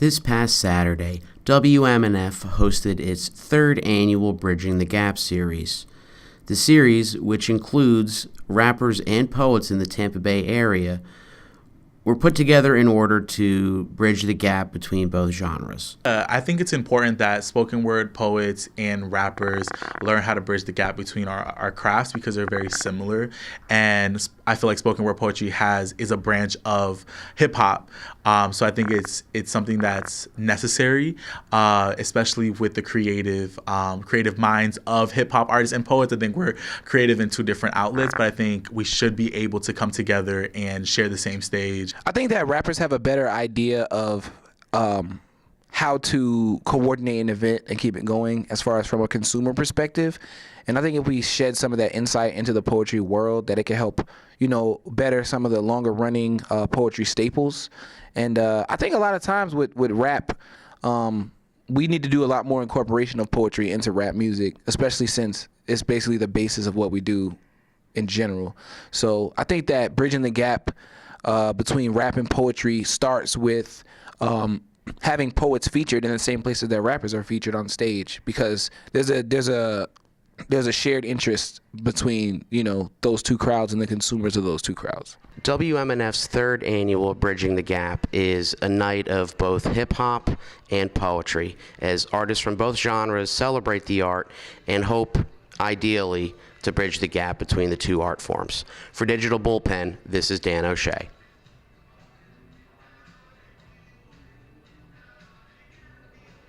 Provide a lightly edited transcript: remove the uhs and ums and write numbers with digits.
This past Saturday, WMNF hosted its third annual Bridging the Gap series. The series, which includes rappers and poets in the Tampa Bay area, were put together in order to bridge the gap between both genres. I think it's important that spoken word poets and rappers learn how to bridge the gap between our crafts because they're very similar. And I feel like spoken word poetry is a branch of hip hop. So I think it's something that's necessary, especially with the creative minds of hip hop artists and poets. I think we're creative in two different outlets, but I think we should be able to come together and share the same stage. I think that rappers have a better idea of how to coordinate an event and keep it going as far as from a consumer perspective. And I think if we shed some of that insight into the poetry world, that it can help, better some of the longer running poetry staples. And I think a lot of times with rap, we need to do a lot more incorporation of poetry into rap music, especially since it's basically the basis of what we do in general. So I think that bridging the gap between rap and poetry starts with having poets featured in the same places that rappers are featured on stage, because there's a shared interest between those two crowds and the consumers of those two crowds. WMNF's third annual Bridging the Gap is a night of both hip-hop and poetry, as artists from both genres celebrate the art and hope, ideally, to bridge the gap between the two art forms. For Digital Bullpen, this is Dan O'Shea.